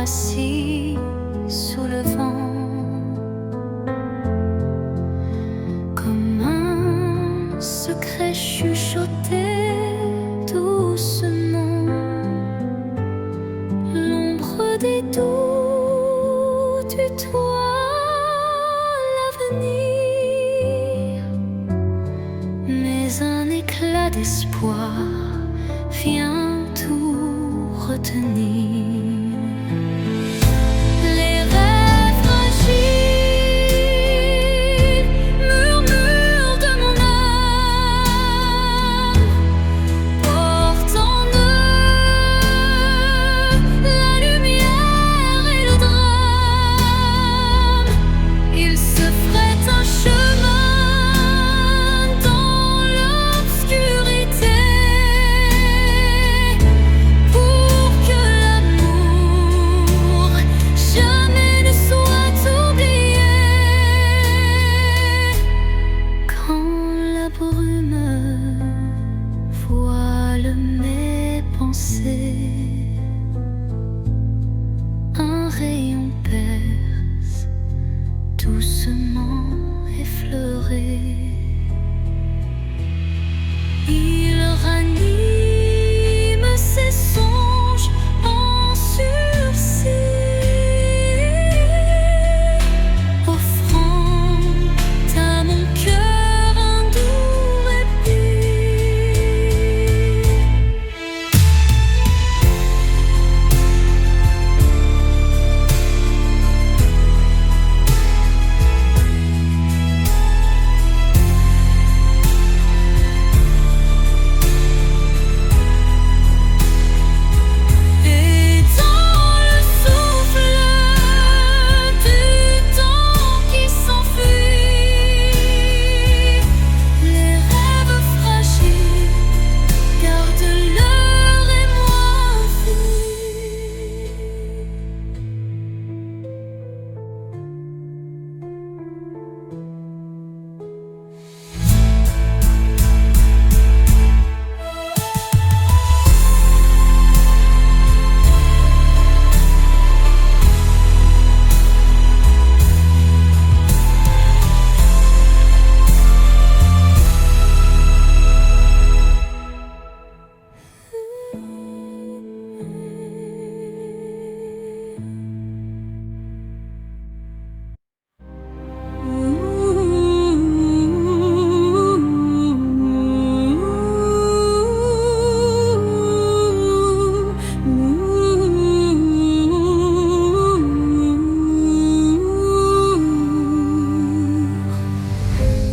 assis sous le vent, comme un secret chuchoté doucement. L'ombre des doux tutoie l'avenir, mais un éclat d'espoir vient tout retenir. Les rêves fragiles murmurent de mon âme, portent en eux la lumière et le drame. Ils se frayent un chemin dans l'obscurité, un rayon perce, doucement effleuré. Il ranime ses songes en sursis, offrant à mon cœur un doux répit.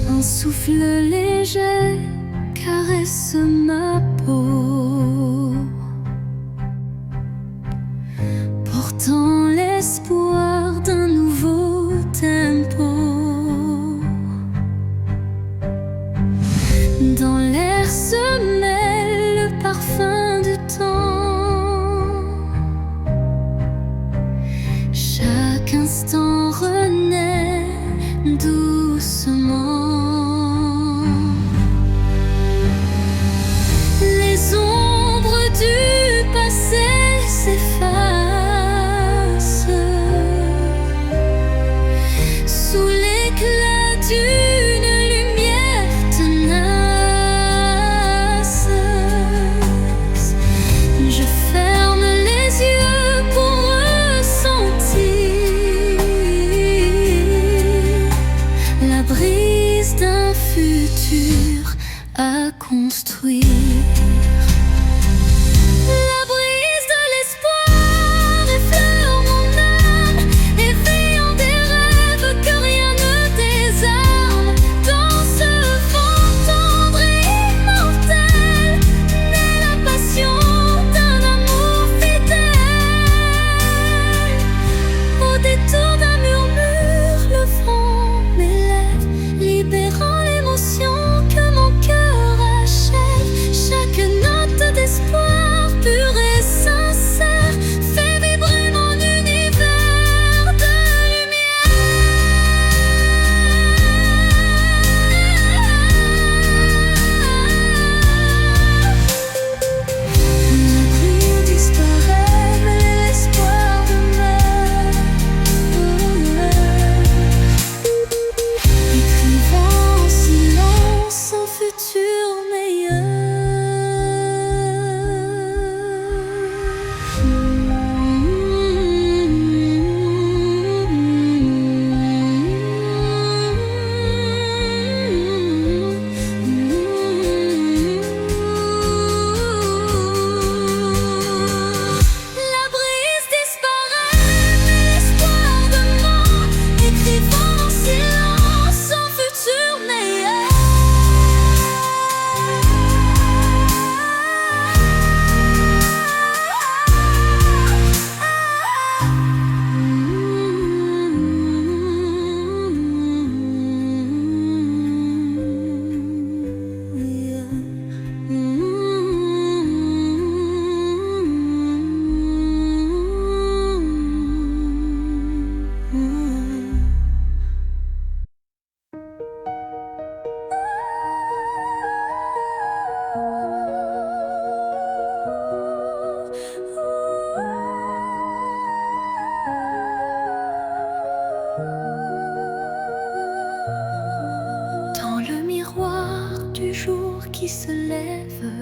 Un souffle léger caresse ma peau, portant l'espoir d'un nouveau tempo. Dans l'air se mêle le parfum du temps, chaque instant renaît doucement. Les ombres du passé s'effacent sous l'éclat d'une lumière tenace. Je ferme les yeux pour ressentir la brise d'un futur à construire. Libérant l'émotion que mon cœur achève. Chaque qui se lève,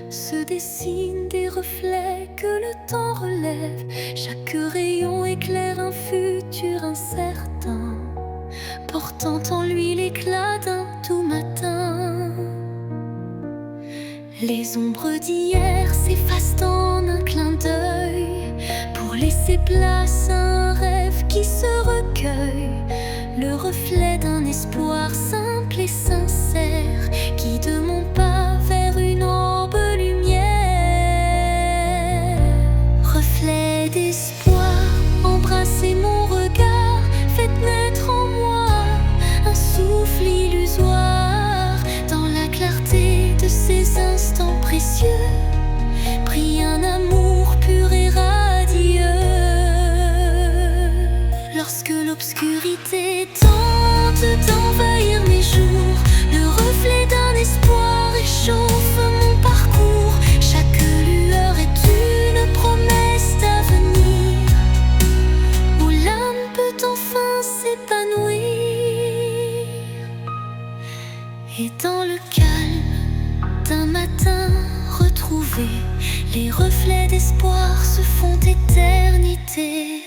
se dessinent des reflets que le temps relève. Chaque rayon éclaire un futur incertain, portant en lui l'éclat d'un tout matin. Les ombres d'hier s'effacent en un clin d'œil, pour laisser place à un rêve qui se recueille. Le reflet d'un espoir simple et sincère, guide mon pas vers une aube lumière. Reflet d'espoir, embrassez mon regard, faites naître en moi un souffle illusoire. Dans la clarté de ces instants précieux, brille un amour pur et radieux. Lorsque l'obscurité tente d'envahir mes jours, le reflet d'un espoir réchauffe mon parcours. Chaque lueur est une promesse d'avenir, où l'âme peut enfin s'épanouir. Et dans le calme d'un matin retrouvé, les reflets d'espoir se font éternité.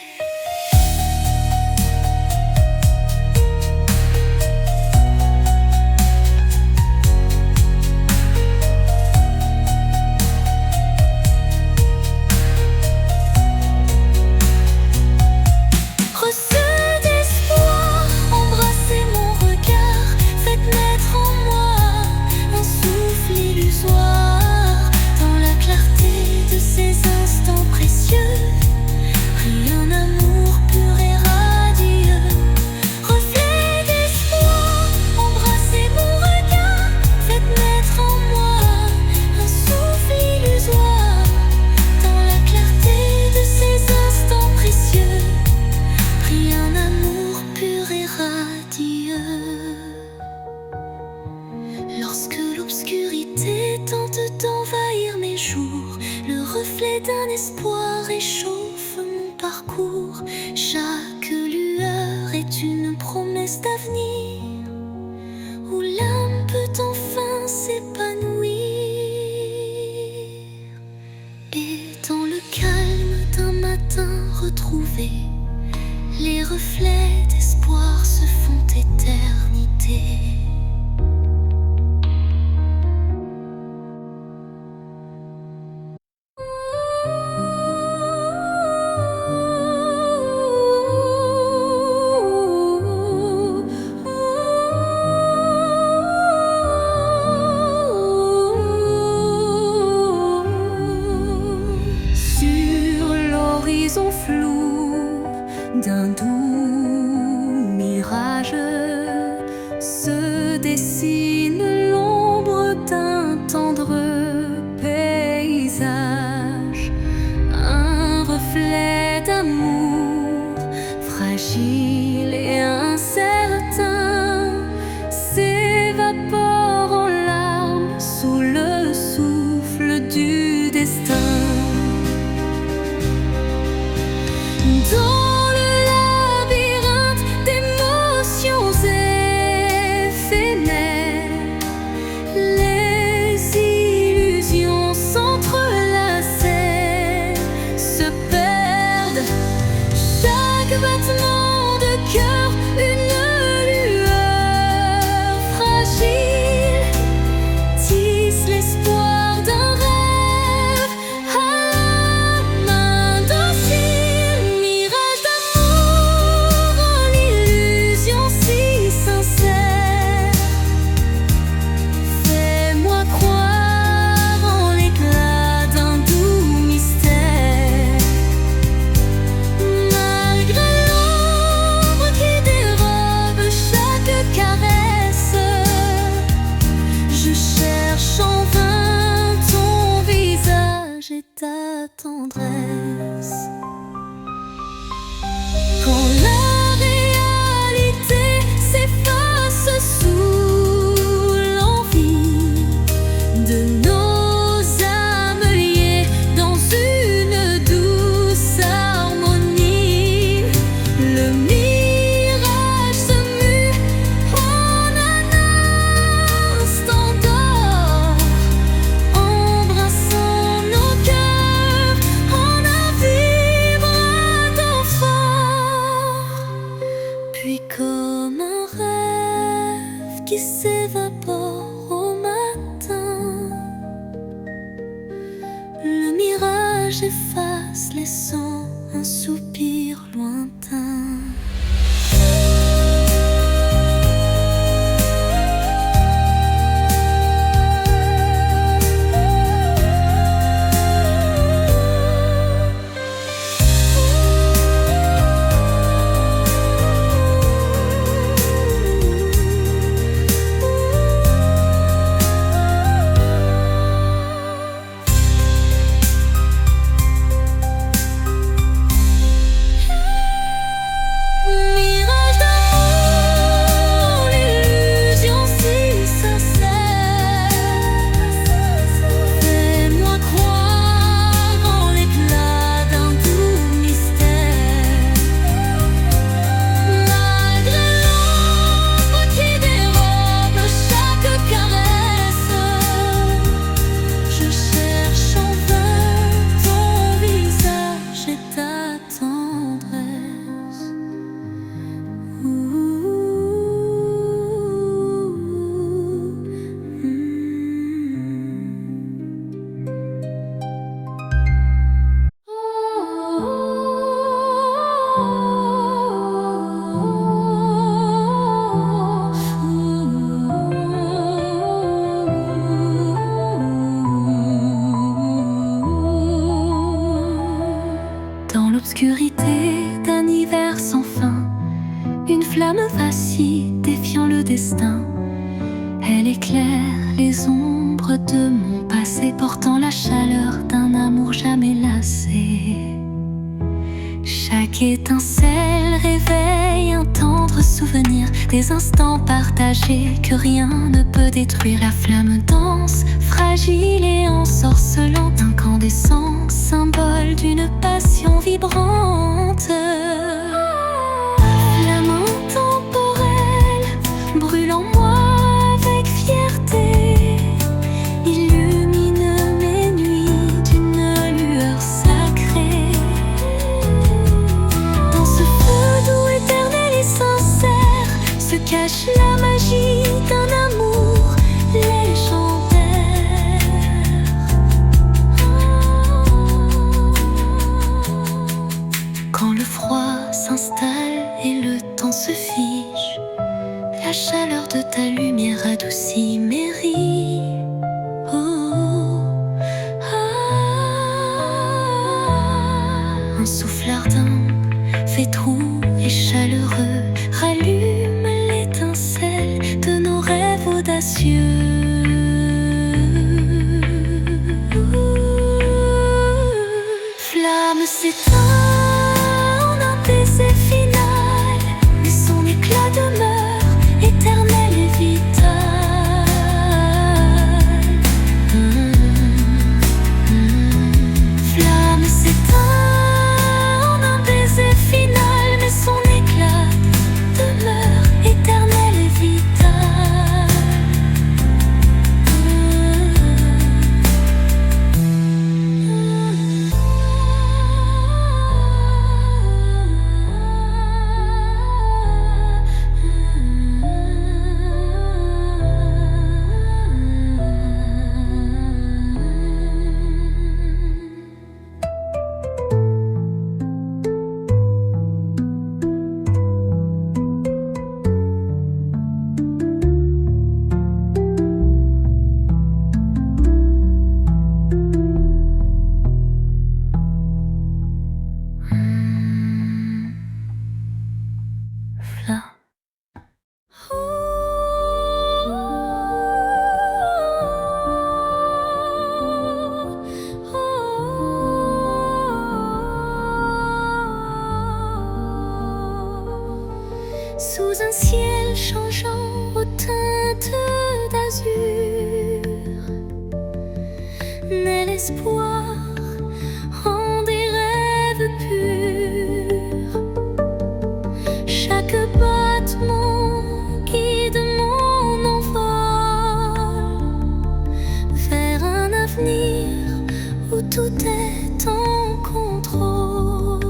Lorsque l'obscurité tente d'envahir mes jours, le reflet d'un espoir réchauffe mon parcours. Chaque lueur est une promesse d'avenir, où l'âme peut enfin s'épanouir. Et dans le calme d'un matin retrouvé, les reflets d'espoir se font éternité. L'horizon flou d'un doux mirage se dessine l'ombre d'un tendre paysage, un reflet d'amour fragile et incertain s'évapore en larmes sous le souffle du destin. Dans le labyrinthe d'émotions éphémères, les illusions s'entrelacent, se perdent. Chaque battement de cœur, une lueur fragile, tisse l'espoir d'un rêve à la main docile. Mirage d'amour en illusion si sincère, fais-moi croire en l'éclat d'un doux mystère. Malgré l'ombre qui dérobe chaque caresse, je cherche en vain ton visage et ta tendresse. Quand la réalité s'efface sous l'envie de nos âmes liées dans une douce harmonie, le mirage se mue en un instant d'or. j'efface, laissant un soupir lointain. Dans l'obscurité d'un hiver sans fin, une flamme vacille, défiant le destin. Elle éclaire les ombres de mon passé, portant la chaleur d'un amour jamais lassé. Chaque étincelle réveille un tendre souvenir, des instants partagés que rien ne peut détruire. La flamme danse, fragile et ensorcelante, incandescent, symbole d'une passion vibrante. Flamme intemporelle, brûle en moi avec fierté, illumine mes nuits d'une lueur sacrée. Dans ce feu doux, éternel et sincère, se cache la magie d'un amour légendaire. Quand le froid s'installe et le temps se fige, la chaleur de ta lumière adoucit mes ris. Oh, un souffle ardent, fait doux et chaleureux, rallume l'étincelle de nos rêves audacieux. Flamme s'éteint en un baiser final, mais son éclat demeure éternel et vital. Flamme s'éteint en un baiser final, mais son éclat demeure éternel et vital. Sous un ciel changeant aux teintes d'azur, naît l'espoir en des rêves purs. Chaque battement guide mon envol vers un avenir où tout est en contrôle.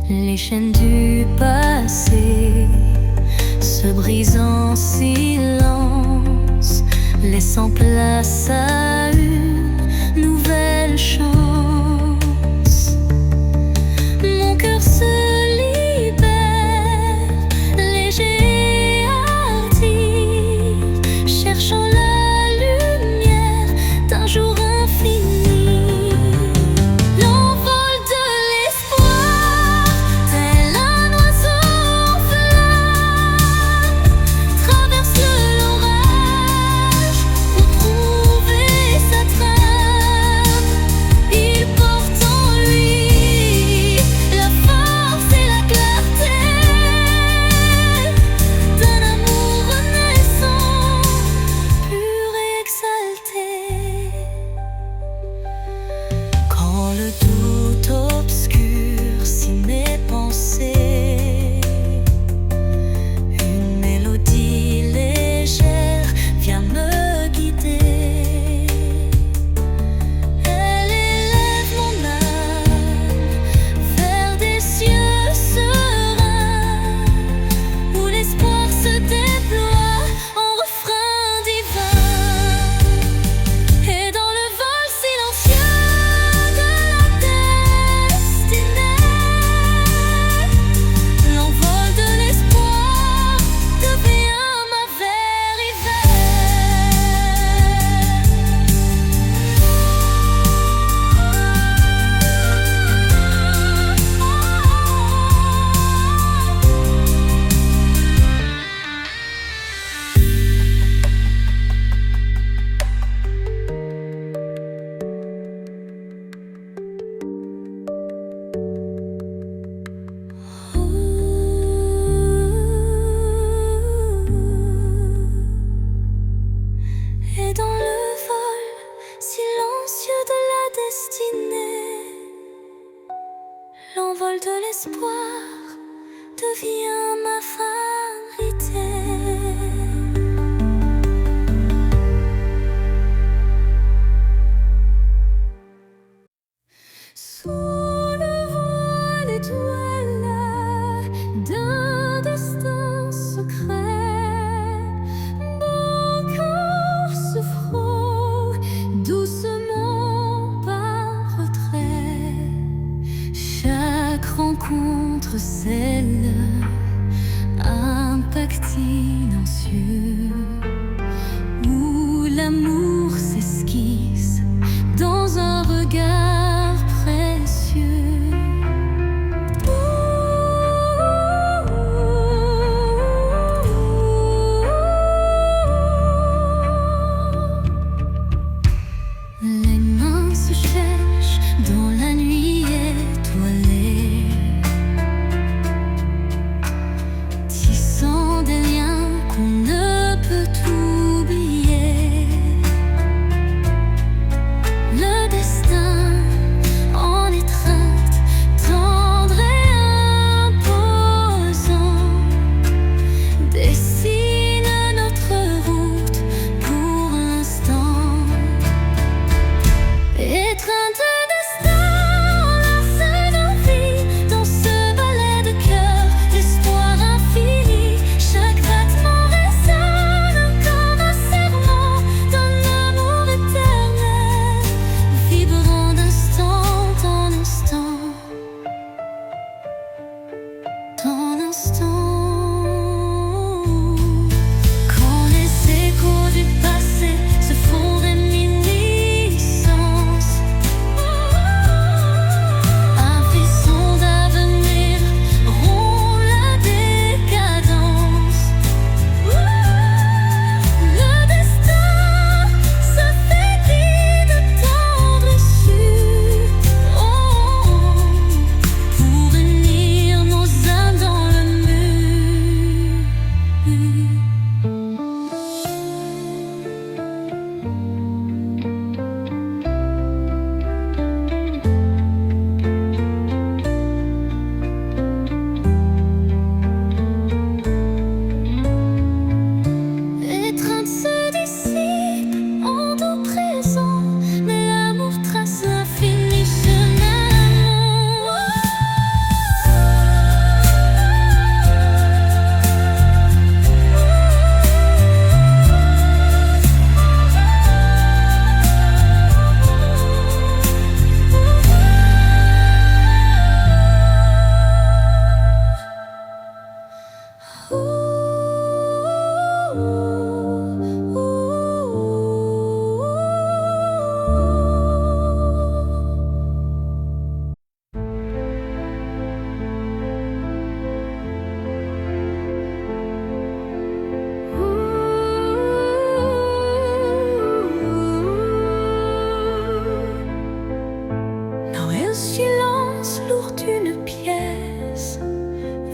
Les chaînes du passé se brisent en silence, laissant place à une nouvelle chance. l'espoir devient ma vérité. Sous le voile étoile d'un destin secret, mon cœur se frôle doucement par retrait. Chaque rencontre scelle un pacte silencieux où l'amour s'esquisse dans un regard précieux. Les mains se cherchent dans la nuit étoilée, tissant des liens qu'on ne peut oublier. Le destin en étreinte, tendre et imposant, dessine notre route pour l'instant. Étreinte de destin, enlace nos vies dans ce ballet de cœur, l'espoir infini. Chaque battement résonne comme un serment d'un amour éternel, vibrant d'instant en instant, en instant. Quand les échos du passé se font réminiscence, un frisson d'avenir rompt la décadence. Le destin se fait guide tendre et sûr, pour unir nos âmes dans le mur. L'étreinte se dissipe en doux présent, mais l'amour trace l'infini chemin. Dans un silence lourd d'une pièce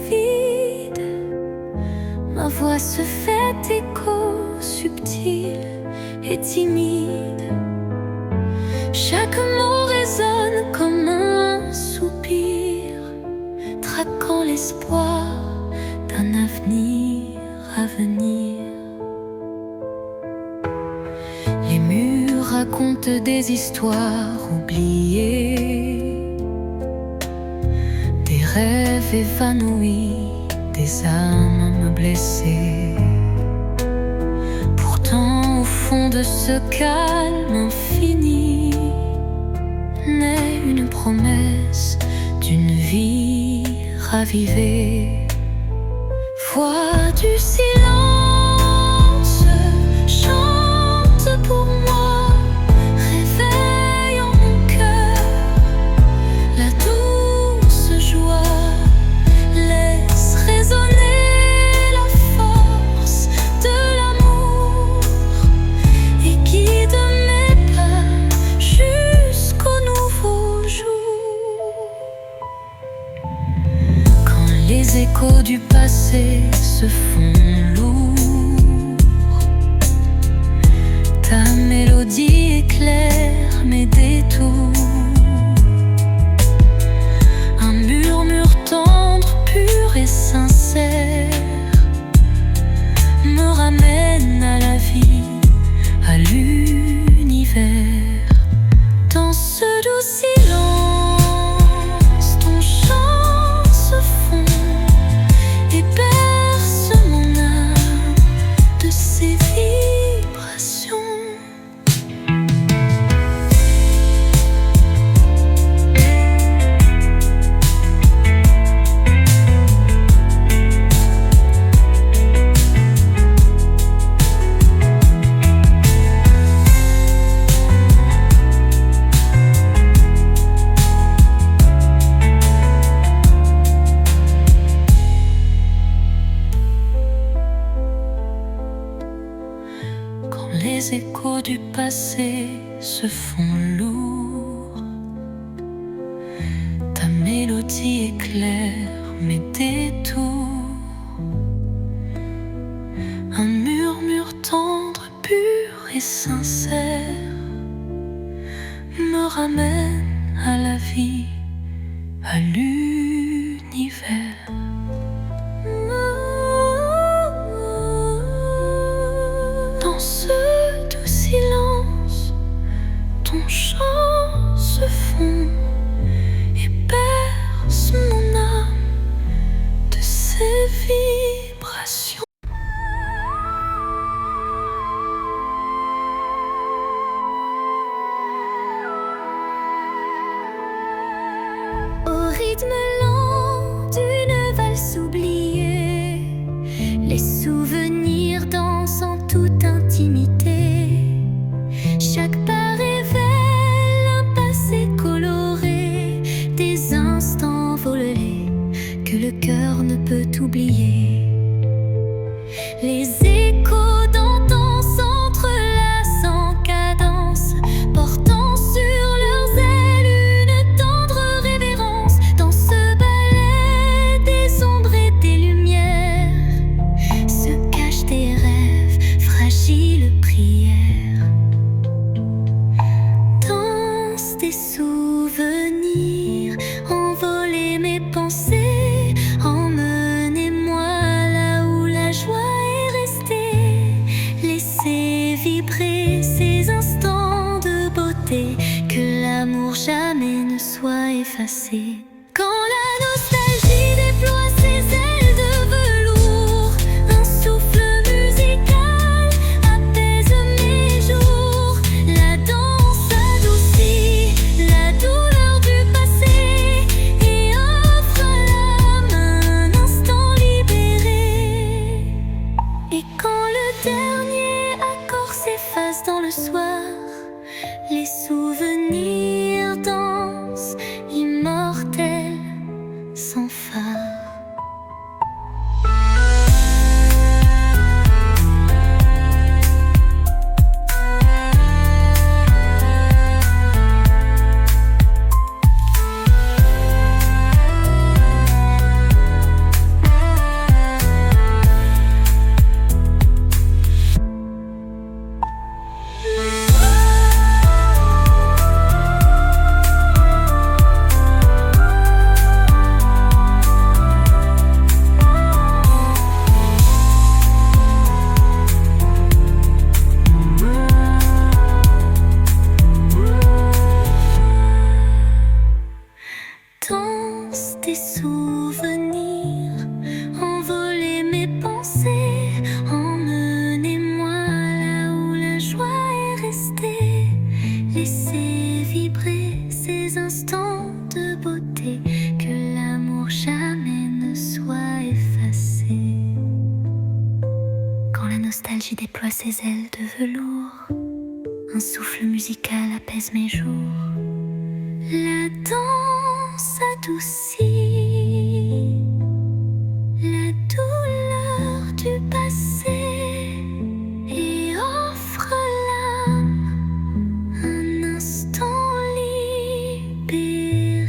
vide, ma voix se fait écho subtil et timide. Chaque mot résonne comme un soupir, traquant l'espoir d'un avenir à venir. Les murs racontent des histoires oubliées, des rêves évanouis, des âmes blessées. Pourtant, au fond de ce calme infini, naît une promesse d'une vie ravivée. Voix du silence, chante pour moi, réveille en mon cœur la douce joie, laisse résonner la force de l'amour et guide mes pas jusqu'au nouveau jour. Quand les échos du passé se font lourds, ta mélodie éclaire mes détours. Un murmure concert me ramène à la vie, à l'univers. Dans ce doux silence, ton chant se fond et berce mon âme de ses vibrations. Les échos du passé se font lourds. Ta mélodie éclaire mes détours. Un murmure tendre, pur et sincère me ramène à la vie, à l'univers. Dans ce doux silence, ton chant se fond et berce mon âme de ses vibrations. Au rythme lent d'une valse oubliée, les souvenirs dansent en toute intimité. Chaque pas révèle un passé coloré, des instants volés que le cœur ne peut oublier. Les échos d'antan s'entrelacent en cadence, portant sur leurs ailes une tendre révérence. Dans ce ballet des ombres et des lumières se cachent des rêves, fragiles prières. Danse des souvenirs, envoler mes pensées, emmenez-moi là où la joie est restée. Laissez vibrer ces instants de beauté, que l'amour jamais ne soit effacé. Quand la nostalgie déploie ses ailes de velours, un souffle musical apaise mes jours. La danse adoucit la douleur du passé et offre à l'âme un instant libéré. Et quand le dernier accord s'efface dans le soir, les souvenirs dansent, immortels, sans phare. Danse des souvenirs, envoler mes pensées, emmenez-moi là où la joie est restée. Laissez vibrer ces instants de beauté, que l'amour jamais ne soit effacé. Quand la nostalgie déploie ses ailes de velours, un souffle musical apaise mes jours. La danse adoucit la douleur du passé et offre à l'âme un instant libéré.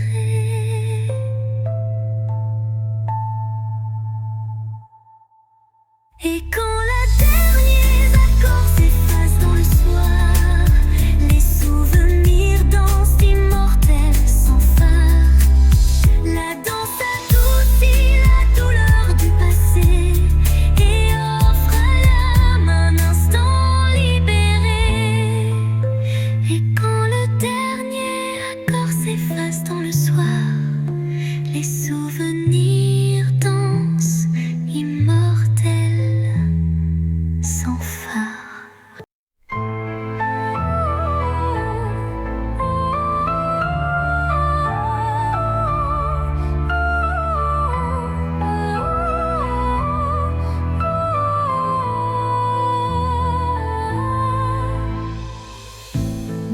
Et quand la dernier accord s'efface dans le soir, les souvenirs dansent immortels sans phare. La danse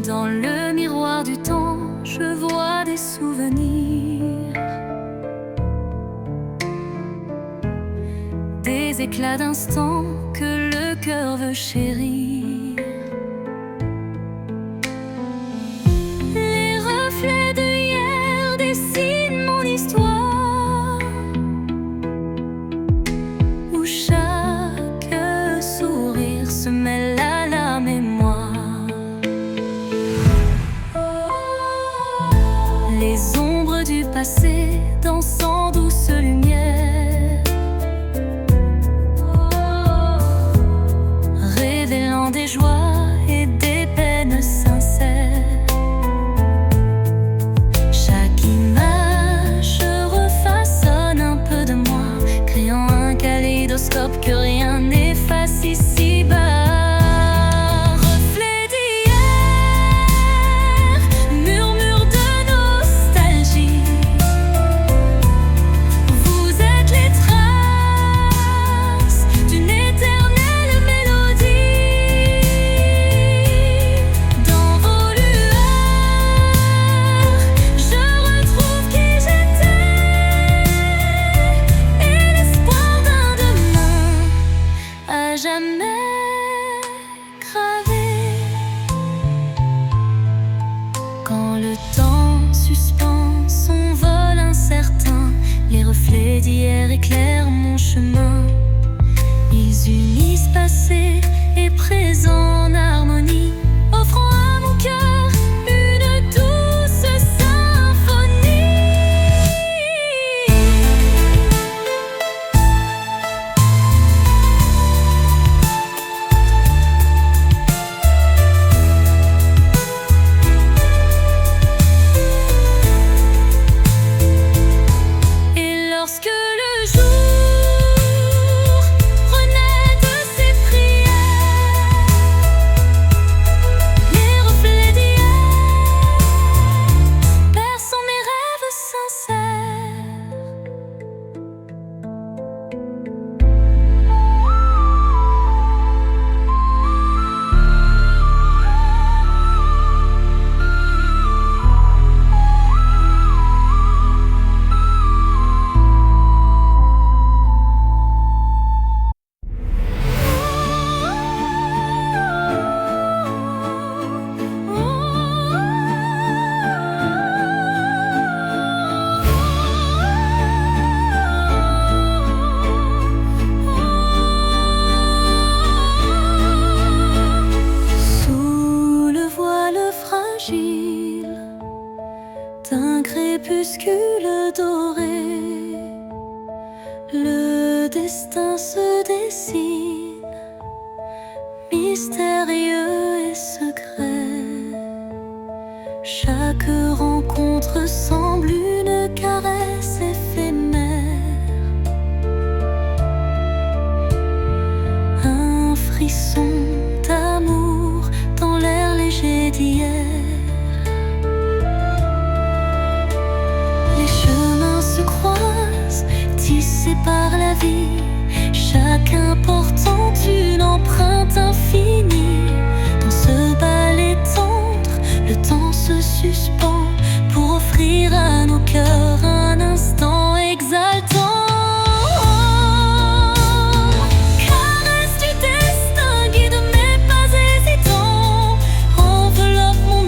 Dans le miroir du temps, je vois des souvenirs, des éclats d'instants que le cœur veut chérir. Les reflets de hier dessinent mon histoire, où chaque sourire se mêle à la mémoire. Les ombres du passé dansent en douce lumière, révélant des joies et des peines sincères. Chaque image refaçonne un peu de moi, créant un kaléidoscope que rien n'efface ici-bas. Jamais gravé. Quand le temps suspend son vol incertain, les reflets d'hier éclairent mon chemin. Ils unissent passé et présent en harmonie, offrant à mon cœur une douce symphonie. Lorsque le jour renaît de ses prières, les reflets d'hier bercent mes rêves sincères. D'un crépuscule doré, le destin se dessine, mystérieux et secret. Chaque rencontre semble une caresse éphémère, un frisson d'amour dans l'air léger d'hier. Tissés par la vie, chacun portant une empreinte infinie. Dans ce ballet tendre, le temps se suspend pour offrir à nos cœurs un instant exaltant. Caresse du destin guide mes pas hésitants, enveloppe mon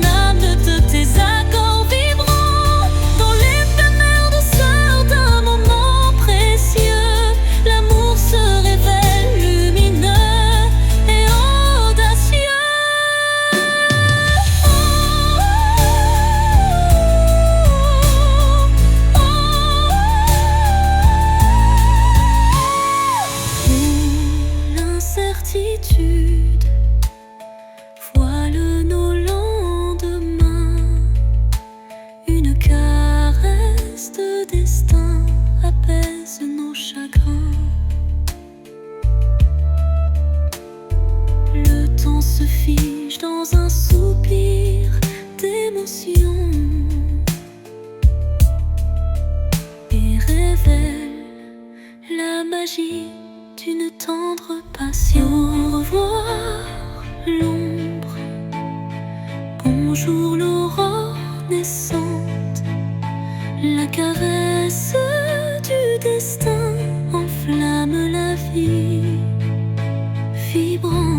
jour l'aurore naissante, la caresse du destin enflamme la vie vibrante.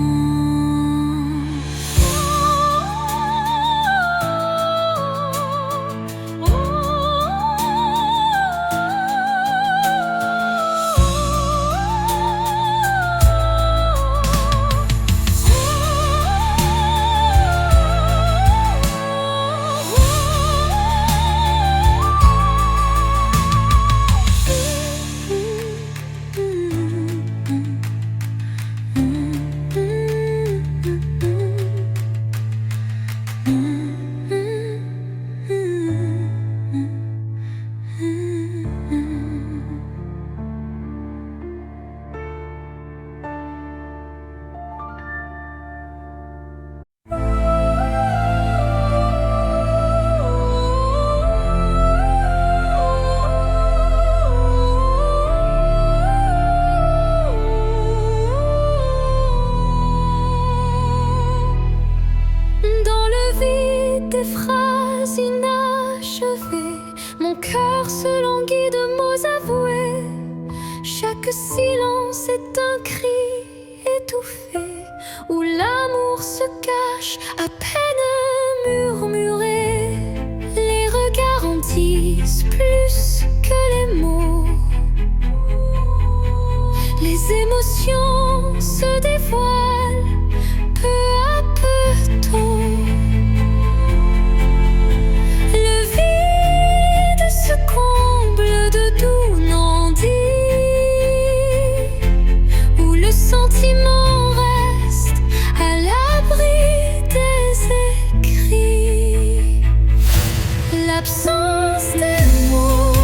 Des phrases inachevées, mon cœur se languit de mots avoués. Chaque silence est un cri étouffé, où l'amour se cache à peine murmuré. Les regards en disent plus que les mots. Les émotions se dévoilent peu à peu tôt. Sentiment reste à l'abri des écrits. L'absence des mots,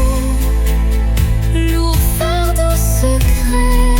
lourd fardeau secret.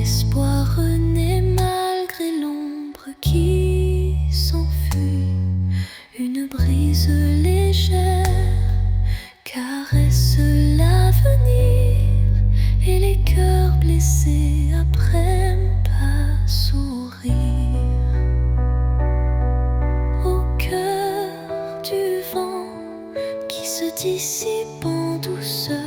l'espoir renaît malgré l'ombre qui s'enfuit. Une brise légère caresse l'avenir et les cœurs blessés apprennent à sourire. Au cœur du vent qui se dissipe en douceur,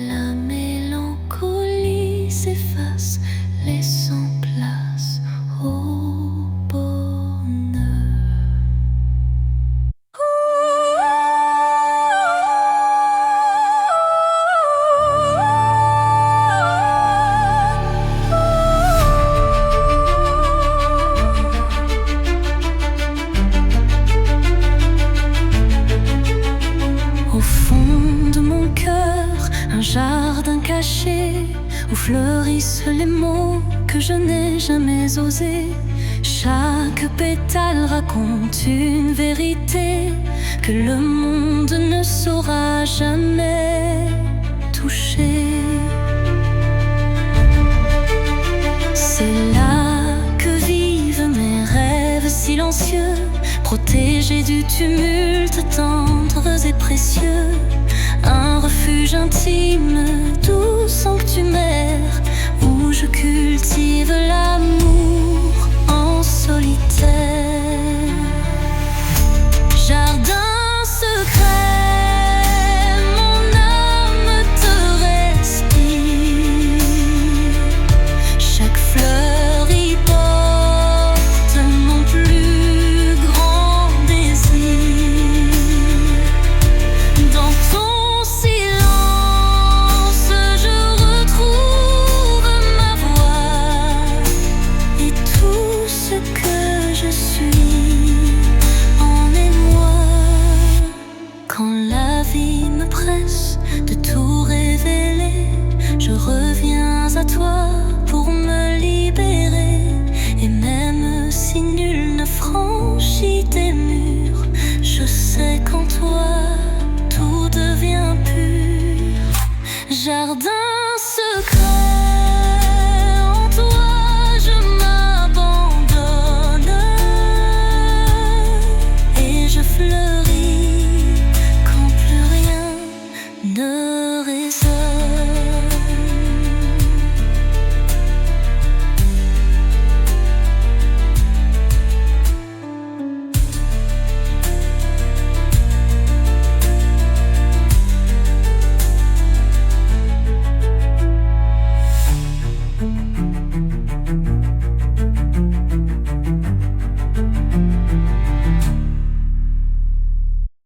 la mélancolie s'efface, laissant place au bonheur. Au fond de mon cœur, un jardin caché où fleurissent les mots que je n'ai jamais osés. Chaque pétale raconte une vérité que le monde ne saura jamais toucher. C'est là que vivent mes rêves silencieux, protégés du tumulte, tendres et précieux. Un refuge intime, doux sanctuaire, où je cultive l'amour en solitaire. Jardin secret, mon âme te respire. Chaque fleur y porte mon plus grand désir. Dans ton silence, je retrouve ma voix et tout ce que je suis en émoi. Quand la vie me presse de tout révéler, je reviens à toi pour me libérer. Et même si nul ne franchit tes murs, je sais qu'en toi tout devient pur. Jardin secret, en toi je m'abandonne et je fleuris quand plus rien ne résonne.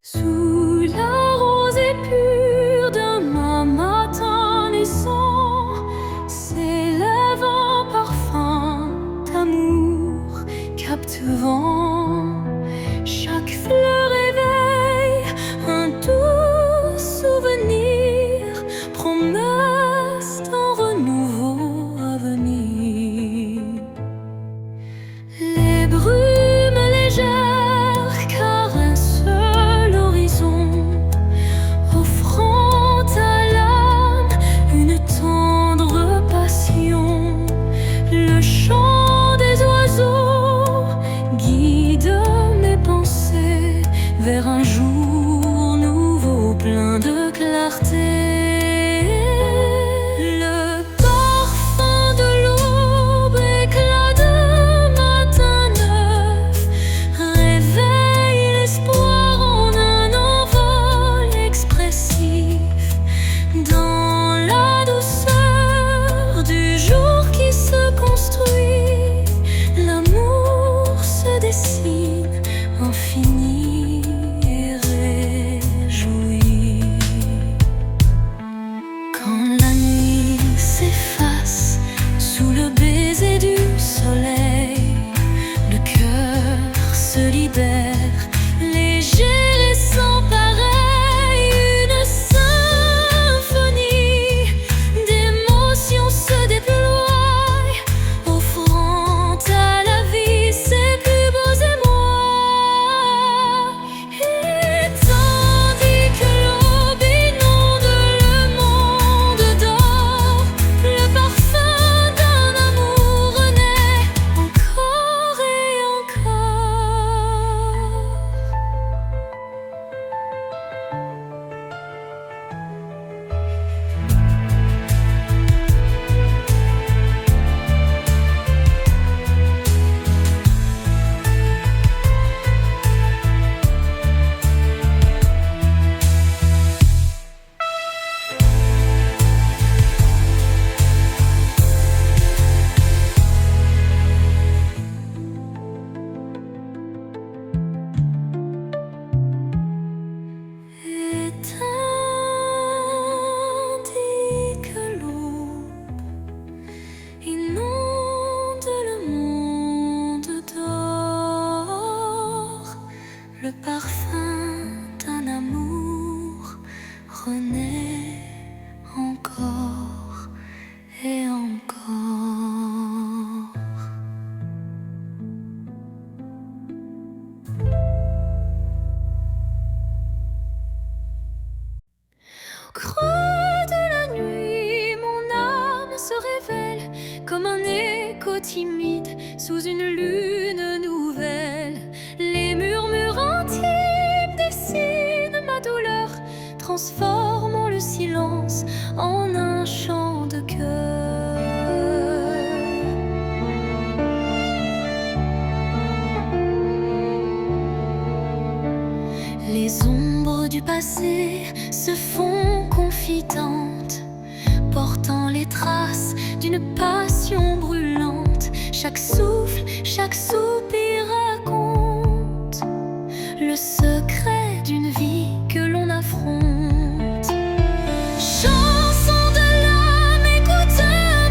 Sous la rosée pure d'un matin naissant s'élève un parfum d'amour captivant. Chaque fleur éveille un doux souvenir, promesse d'un renouveau à venir. Les brumes légères caressent l'horizon, offrant à l'âme une tendre passion. Le chant des oiseaux guide mes pensées vers un jour nouveau plein de clarté. Le parfum de l'aube, éclat de matin neuf, réveille l'espoir en un envol expressif. Dans la douceur du jour qui se construit, l'amour se dessine infini et réjoui. le parfum d'un amour renaît encore et encore. Au creux de la nuit, mon âme se révèle comme un écho timide sous une lune nouvelle. Les murmures intimes dessinent ma douleur, transformant le silence en un chant de cœur. Les ombres du passé se font confidentes, portant les traces d'une passion brûlante. Chaque souffle, chaque soupir raconte le secret d'une vie que l'on affronte. Chanson de l'âme, écoute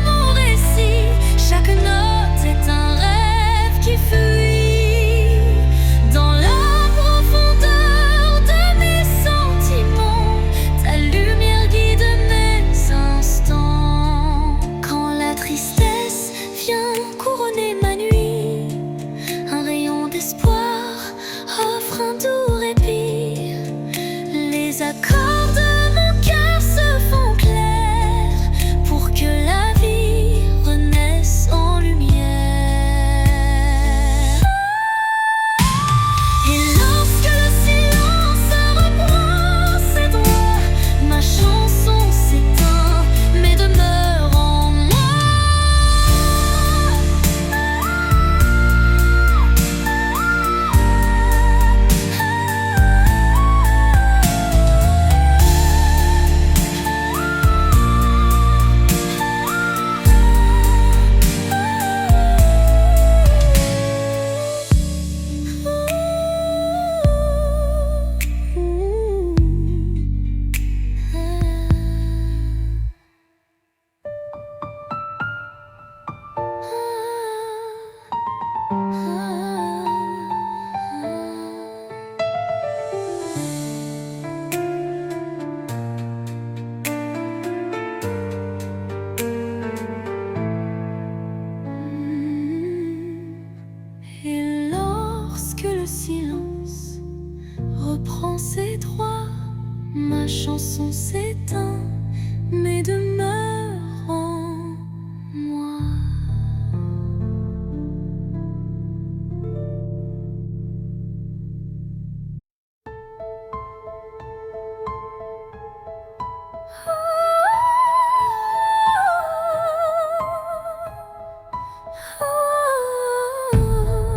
mon récit. Chaque note est un rêve qui fuit dans la profondeur de mes sentiments. Ta lumière guide mes instants. Quand la tristesse vient couronner ma nuit, un rayon d'espoir offre un doux répit. Les accords de mon cœur se font clairs pour que la vie renaisse en lumière. Et lorsque le silence reprend ses droits, ma chanson s'éteint mais demeure en moi. Et lorsque le silence reprend ses droits, ma chanson s'éteint mais demeure en moi.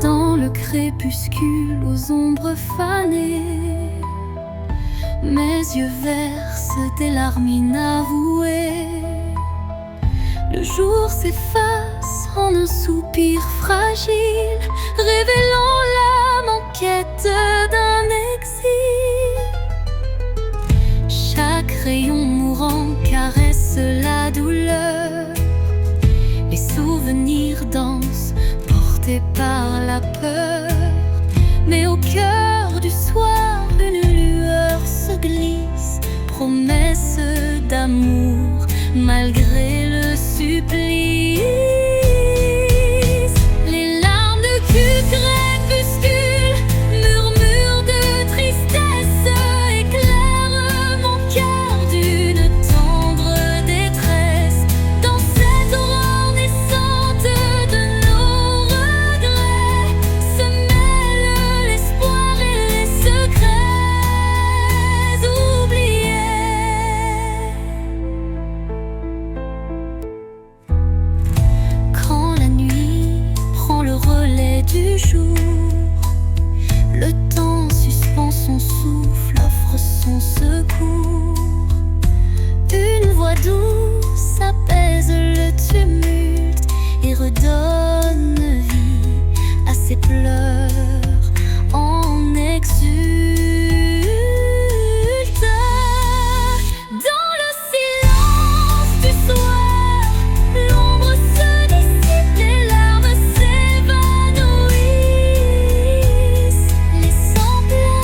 Dans le crépuscule aux ombres fanées, mes yeux versent des larmes inavouées. Le jour s'efface en un soupir fragile, révélant l'âme en quête d'un exil. Chaque rayon mourant caresse la douleur. Les souvenirs dansent, portés par la peur. Mais au cœur du soir, une lueur se glisse, promesse d'amour malgré le supplice. Les larmes de crépuscule, murmures de tristesse, éclairent mon cœur d'une tendre détresse. Dans cette aurore naissante de nos regrets se mêlent l'espoir et les secrets oubliés. Quand la nuit prend le relais du jour, le temps suspend son souffle, offre son secours. Une voix douce apaise le tumulte et redonne vie à ses pleurs en exulte. Dans le silence du soir, l'ombre se dissipe, les larmes s'évanouissent, laissant place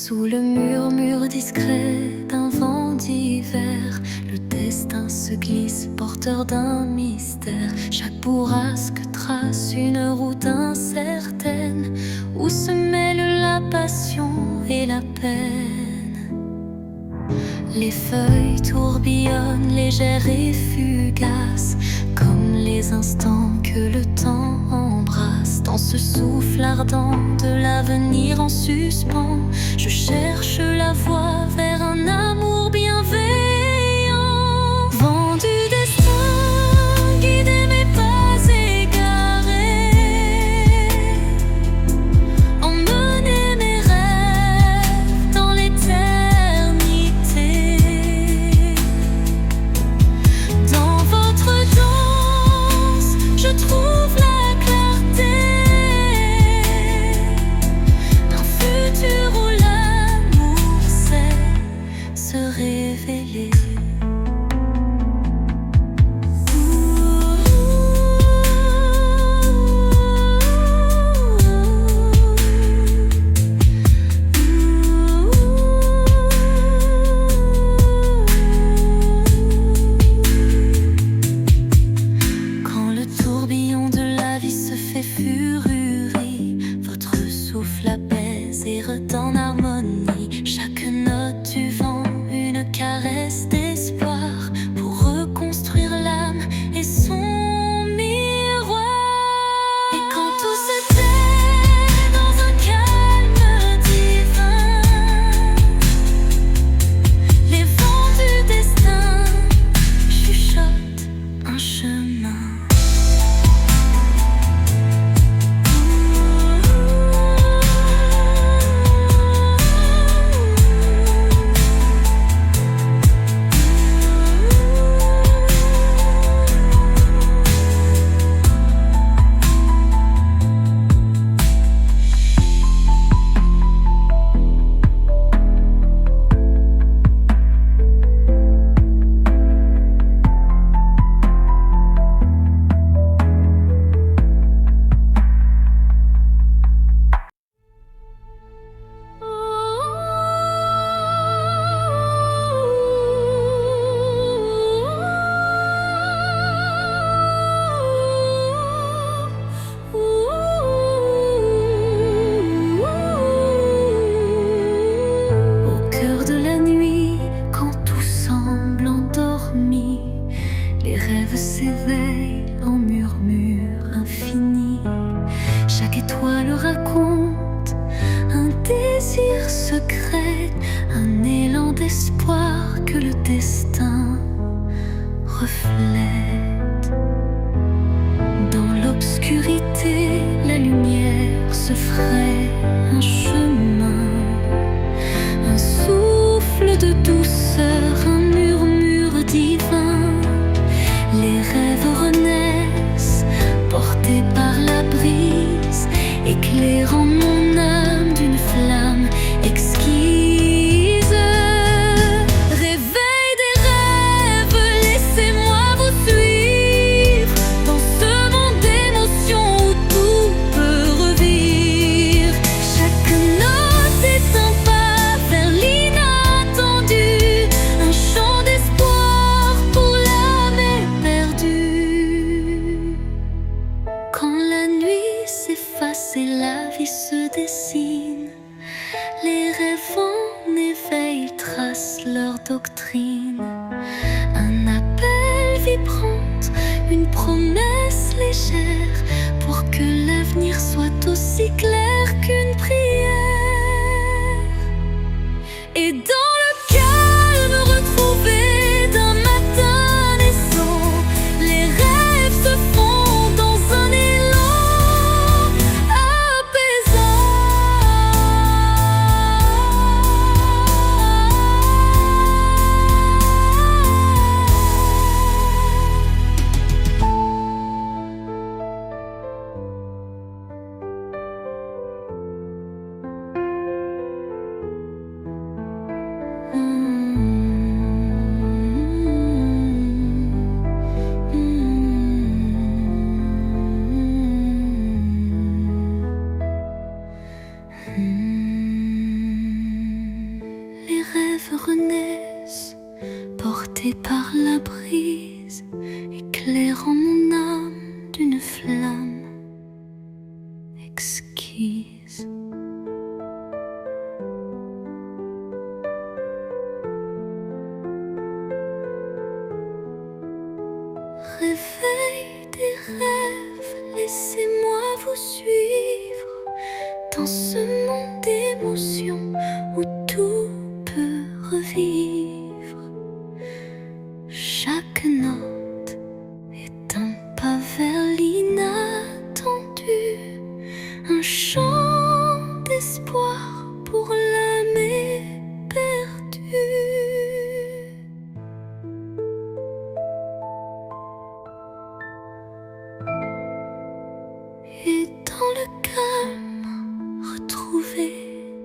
Sous le murmure discret d'un vent d'hiver, le destin se glisse, porteur d'un mystère. Chaque bourrasque trace une route incertaine, où se mêlent la passion et la peine. Les feuilles tourbillonnent, légères et fugaces, comme les instants que le temps embrasse. Dans ce souffle ardent de l'avenir en suspens, je cherche la voie vers un amour bienveillant. Vent du destin, guidez mes pas égarés, emmenez mes rêves dans l'éternité. Dans votre danse, je trouve la clarté d'un futur où l'amour sait se révéler. Quand le tourbillon de la vie se fait fururie, votre souffle apaise et redonne harmonie. Chaque note du vent, une caresse d'espoir, pour reconstruire l'âme et son miroir. Et quand tout se tait dans un calme divin, les vents du destin chuchotent un chemin. Au cœur de la nuit, quand tout semble endormi, les rêves s'éveillent en murmures infinis. Chaque étoile raconte un désir secret, un élan d'espoir que le destin reflète. Dans l'obscurité, la lumière se ferait un chemin, un souffle de douceur, un murmure divin. Les rêves renaissent, portés par la brise, éclairant mon âme d'une flamme exquise. Réveil des rêves, laissez-moi vous suivre dans ce monde d'émotions où tout peut revivre. Chaque note est un pas vers l'inattendu, un chant d'espoir pour l'âme éperdue. Quand la nuit s'efface et la vie se dessine, les rêves en éveil tracent leur doctrine. Un appel vibrante, une promesse légère, pour que l'avenir soit aussi clair qu'une prière. Et dans le calme retrouvé d'un matin naissant, les rêves se font dans un élan apaisant. renaissent, portés par la brise, éclairant mon âme d'une flamme exquise. Réveil des rêves, laissez-moi vous suivre dans ce monde d'émotions où tout peut revivre. Chaque note est un pas vers l'inattendu, un chant d'espoir pour l'âme éperdue. Et dans le calme retrouvé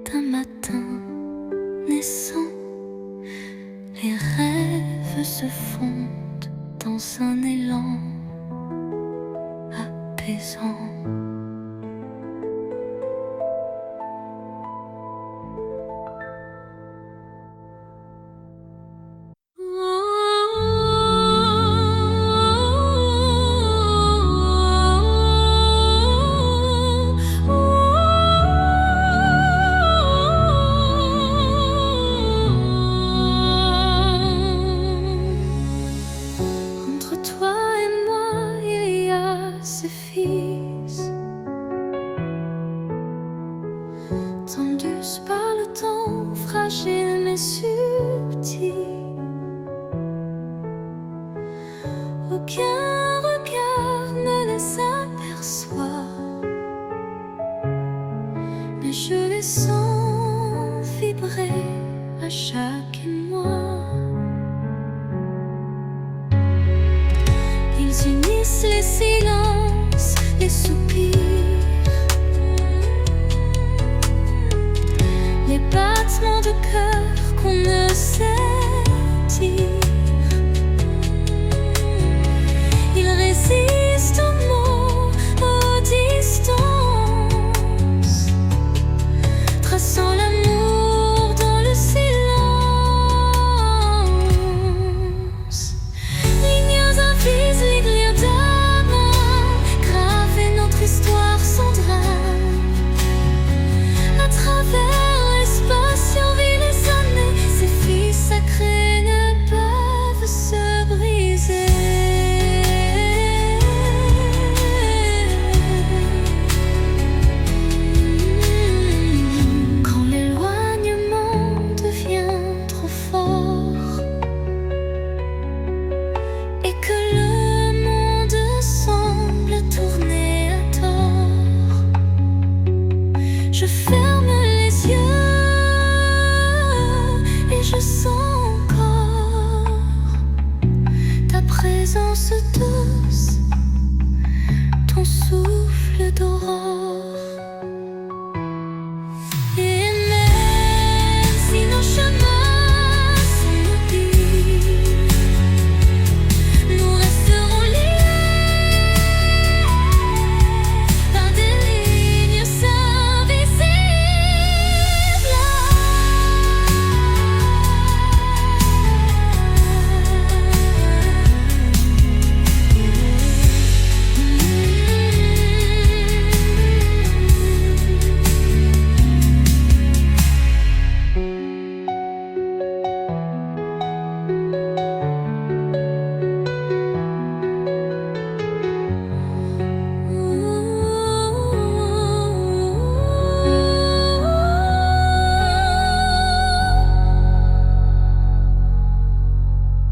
d'un matin naissant, les rêves se fondent dans un élan apaisant. Entre toi et moi, il y a ce fils, tendus par le temps, fragile mais subtil. Aucun regard ne les aperçoit, mais je les sens vibrer à chaque émoi. Ils unissent les silences, les soupirs, les battements de cœur qu'on ne